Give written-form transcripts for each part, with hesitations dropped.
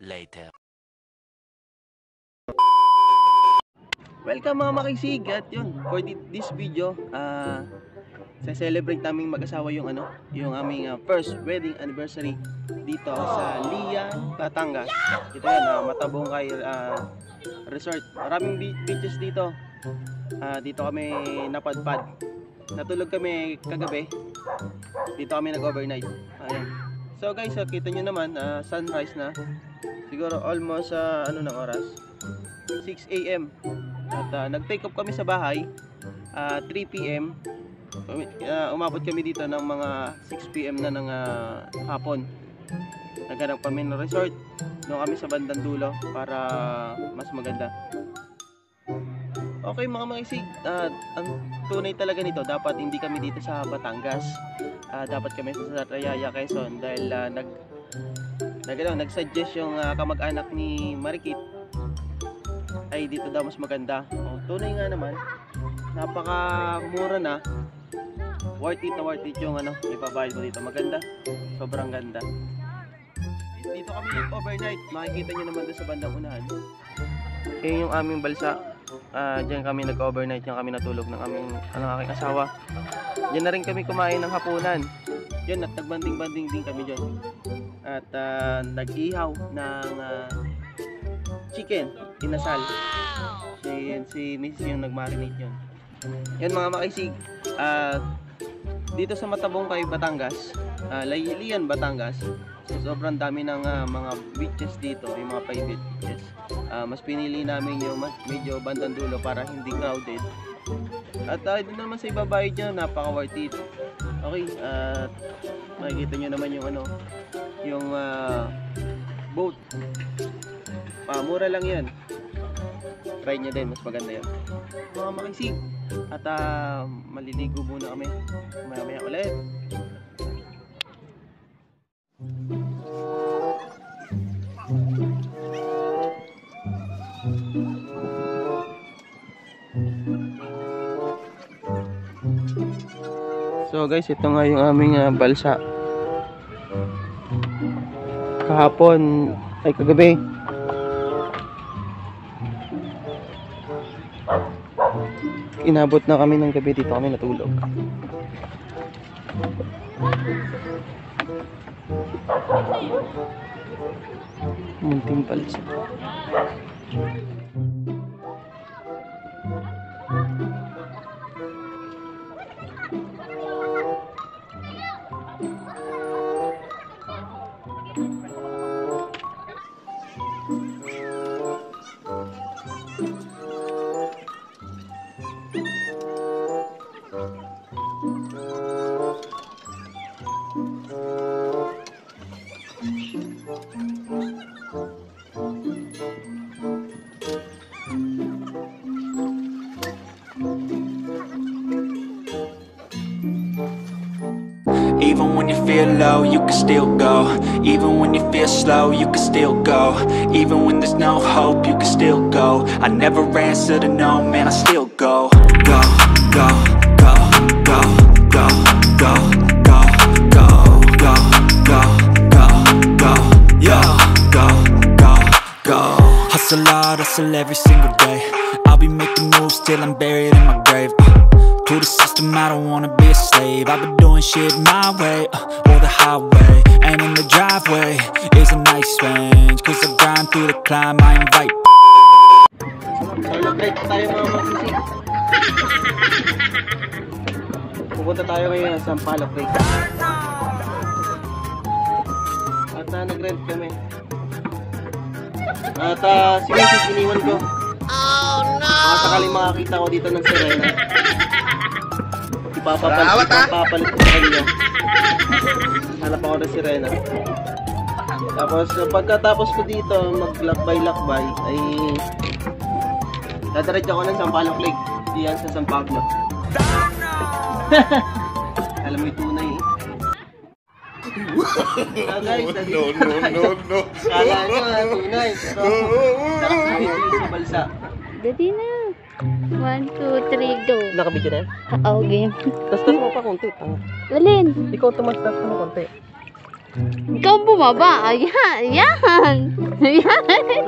later. Welcome mga makisig at yun, for this video, sa-celebrate naming mag-asawa yung yung aming first wedding anniversary dito sa Lian, Batangas. Ito yan, Matabongkay Resort. Maraming beaches dito. Dito kami napadpad. Natulog kami kagabi. Dito kami nag-overnight. Ayan. So guys, kita nyo naman, sunrise na. Siguro almost ng oras? 6 AM. At nag-take off kami sa bahay 3 PM. Umabot kami dito ng mga 6 PM na ng hapon. Naghanap kami ng resort. Doon kami sa bandang dulo para mas maganda. Okay mga maisig, ang tunay talaga nito, dapat hindi kami dito sa Batangas. Dapat kami sa Rayaya, Quezon dahil nag-suggest yung kamag-anak ni Marikit ay dito daw mas maganda. Tunay nga naman, napakamura na, worth it yung ipabayad mo dito. Maganda, sobrang ganda. Dito kami overnight, makikita nyo naman doon sa bandang unahan. Yung aming balsa, dyan kami nag-overnight, dyan kami natulog ng aking asawa. Dyan na rin kami kumain ng hapunan. Yan, at nagbanding-banding din kami dyan. At nag-ihaw ng chicken, inasal. Si Mrs. yung nag-marinate yun. Yan mga makisig, dito sa Matabongkay, Batangas, Lian, Batangas, sobrang dami ng mga beaches dito, yung mga private beaches. Mas pinili namin yung medyo bandang dulo para hindi crowded. At doon naman sa ibabayo dyan, napaka worth it. Okay, makikita nyo naman yung boat. Mura lang yan. Try nyo din, mas maganda yan mga makisig. At maliligo muna kami maya ulit. So guys, ito nga yung aming balsa. Kahapon ay kagabi, inabot na kami ng gabi, dito kami natulog. Munting balsa. Even when you feel low, you can still go. Even when you feel slow, you can still go. Even when there's no hope, you can still go. I never answer to no, man, I still go. Go, go, go, go, go, go, go, go, go, go, go, go, yo, go, go, go. Hustle hard, hustle every single day. I'll be making moves till I'm buried in my grave. To the system, I don't wanna be a slave. I've been doing shit my way, or the highway. And in the driveway is a nice range. Cause I grind through the climb, I invite. Celebrate tayo mga magsisig. Pupunta tayo ngayon sa Sampaloc Lake. At nag-rent kami. At si Mrs. iniwan ko. Oh no! Sakaling makakita ko dito ng sirena, ipapapalit ko sa kanya. Hanap ako ng sirena. Tapos pagkatapos ko dito maglakbay-lakbay ay dadaretso ako ng Sampaloc Lake. Diyan sa San Pablo. Alam mo yung tunay eh. Guys, no. Kala nyo tunay, pero nakakabit sa balsa. Dali na. 1, 2, 3, go. Nakabidyo na yan? Oo, game. Tastas mo pa konti. Walin. Ikaw tumastas mo konti. Ikaw bumaba. Ayan. Ayan. Ayan.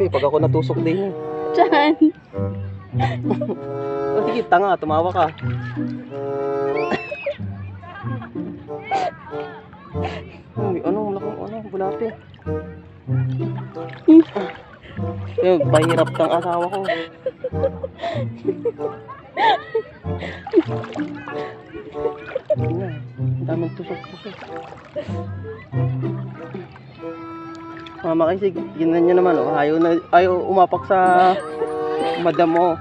Pag ako natusok din. Saan? Oh, sige, tanga, tumawa ka. Uy, bulate. Yung pahirap ng asawa ko. Ang daming tusok-tusok. Mama kasi, ginan niya naman, oh. Ayaw umapak sa madam mo.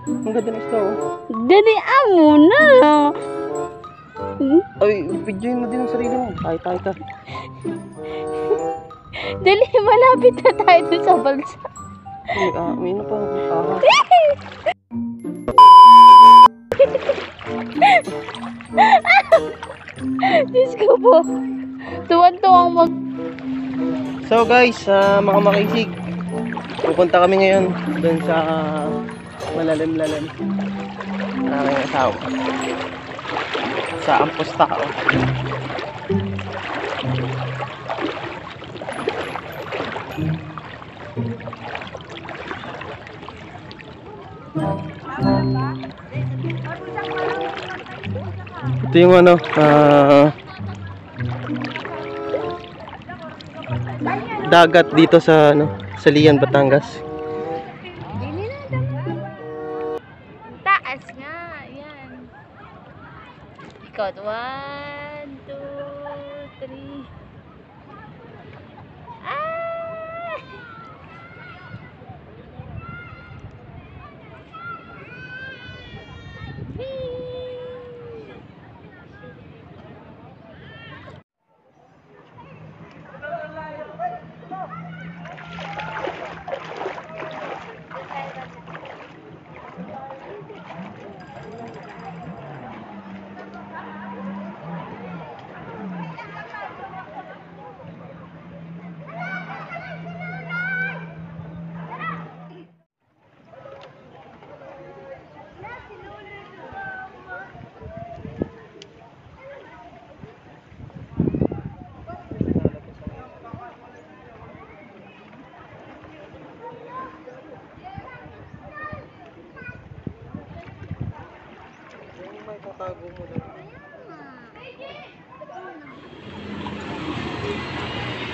Ang ganda ng isda, oh. Dalian mo na. Ay, videoin mo din ang sarili mo. Tayo ka. Dali, malapit na tayo dun sa balsa. May pa. Diyos ko po. Tuwan-tuwang So guys, mga makisig, pupunta kami ngayon dun sa malalim-lalim. Maraming asawa. Sa Amposta ka, oh. Ito yung ano, dagat dito sa ano, sa Lian, Batangas. taas nga. Yan. Ikaw, 1, 2, 3. Ah!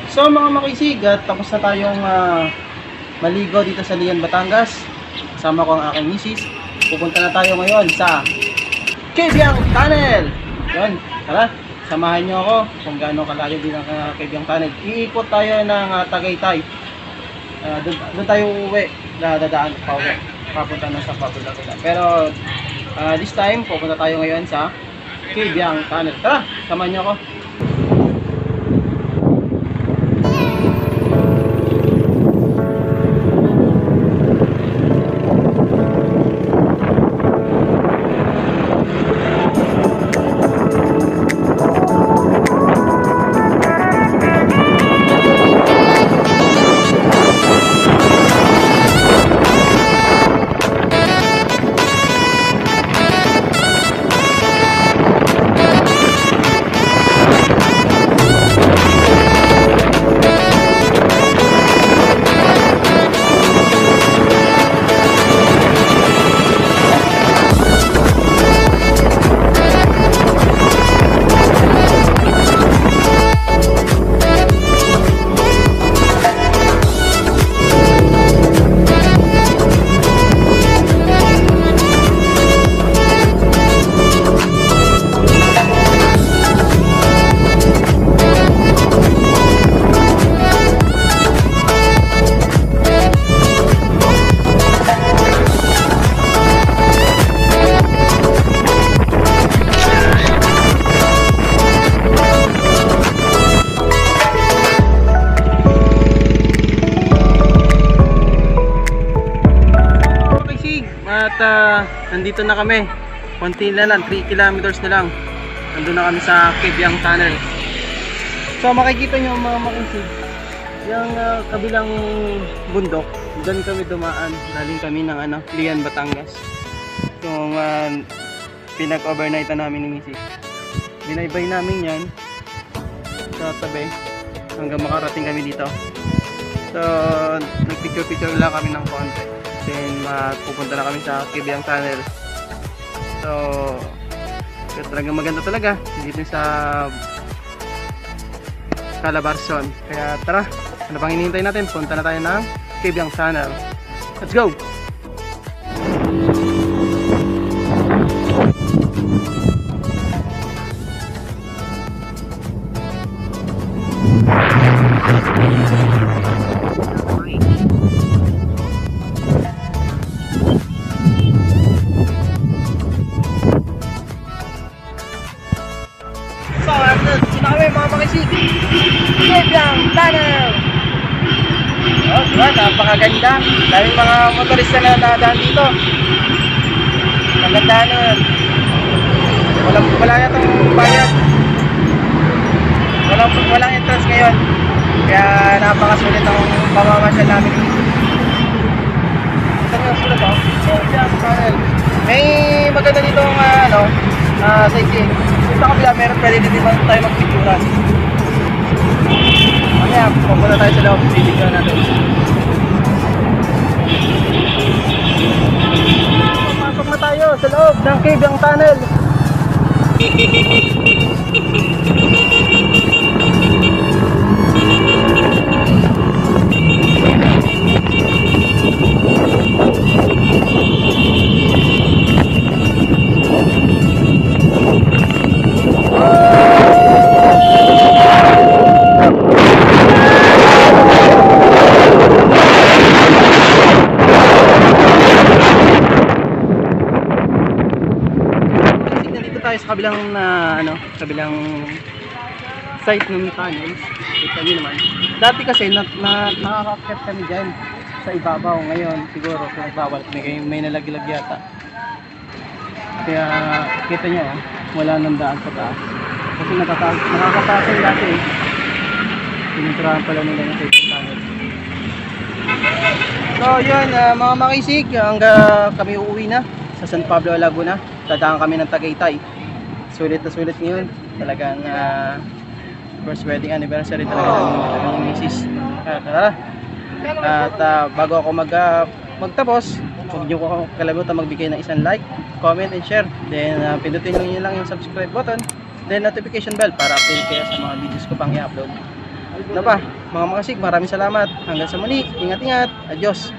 So mga makisig, at tapos na tayong maligo dito sa Lian, Batangas. Kasama ko ang aking misis. Pupunta na tayo ngayon sa Cabiang Tunnel. Yun, tara, samahan nyo ako kung gaano kalayo din ang Cabiang Tunnel. Iikot tayo ng Tagaytay. Doon tayo uuwi, dadaan pa uwi. Papunta na sa Pabulagulan. Pero this time, pupunta tayo ngayon sa Cabiang Tunnel. Tara, samahan nyo ako. Nandito na kami. Konti na lang, 3 kilometers na lang. Nandun na kami sa Cabiang Tunnel. So makikita nyo mga makisig, yung kabilang bundok, doon kami dumaan. Galing kami ng Lian, Batangas. Yung pinag-overnightan namin ni Mrs. Binaybay namin yan. sa tabi hanggang makarating kami dito. So nagpicture-picture lang kami ng konti, then pupunta na kami sa Kibiang Tunnel. So talagang maganda talaga dito sa Calabarzon. Kaya tara, ano pang hinihintay natin? Punta na tayo ng Kibiang Tunnel. Let's go! So, dito na kami mga makisig. Kibiang Tunnel! Oh, diba? Napakaganda. Daming mga motorista na nadaan dito. Maganda nun. Wala yatang bayad. Walang entrance ngayon. Kaya napakasulit ang pamamasyal namin. Ito nga sulit oh. Kibiang Tunnel. May maganda dito ang sightseeing. Dito kabila meron pwede dito tayo magpicturan. Kaya pupunta tayo sa loob. Bibigyan natin. Pasok na tayo sa loob ng Kibiang Tunnel. Sa kabilang site ng tunnel. Kita nyo naman. Dati kasi nakakakit kami dyan sa ibabaw. Ngayon siguro pinagbawal may nalaglag yata. Kaya kita nyo wala nang daan sa taas. Kasi nakakapasok dati eh. Pininturahan pala nila yung site ng tunnel. So yun mga makisig, hanggang kami uuwi na sa San Pablo, Laguna. Dadaan kami ng Tagaytay. Sulit na sulit ngayon. Talagang first wedding anniversary talaga ng misis. At bago ako magtapos, huwag niyo ko kalimutan magbigay ng isang like, comment, and share. Then pindutin niyo lang yung subscribe button, then notification bell para update kayo sa mga videos ko pang i-upload. Ano pa, mga makasig, maraming salamat. Hanggang sa muli, ingat-ingat. Adios!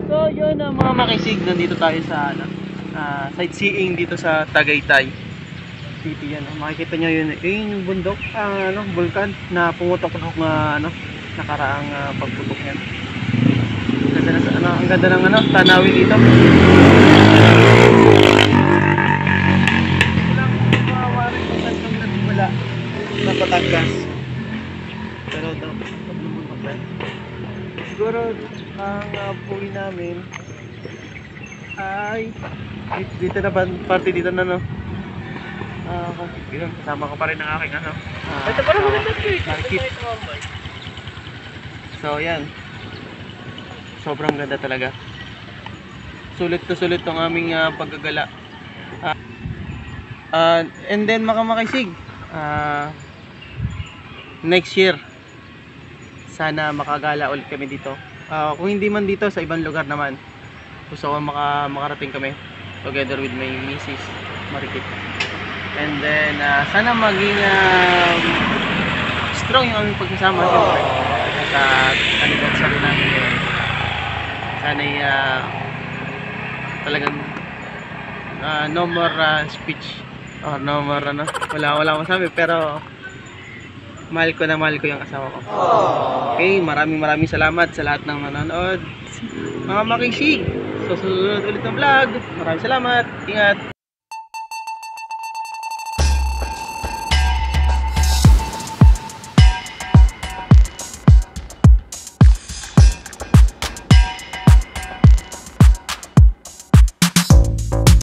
So yun mga makisig, nandito tayo sa sightseeing dito sa Tagaytay City. Makikita nyo yun, yung bundok, vulkan na pumutok ng nakaraang pagputok yan. Ang ganda ng tanawin dito. Walang mawawarin kung saan kami nagsimula sa Batangas. Pero siguro ang puwi namin ay dito na party dito na kasama ko pa rin ang aking ito pa naman market. So yan, sobrang ganda talaga, sulit to sulit tong aming paggagala. And then makisig, next year sana makagala ulit kami dito. Kung hindi man dito, sa ibang lugar naman. Gusto ko makarating kami together with my Mrs. Marikit. And then sana maging strong yung aming pagsasama siyempre sa anniversary namin ngayon. Sana talagang no more speech. No, ano. Wala akong masabi, pero mahal ko yung asawa ko. Okay, maraming salamat sa lahat ng nanonood. Mga makisig, susunod ulit ng vlog. Maraming salamat. Ingat.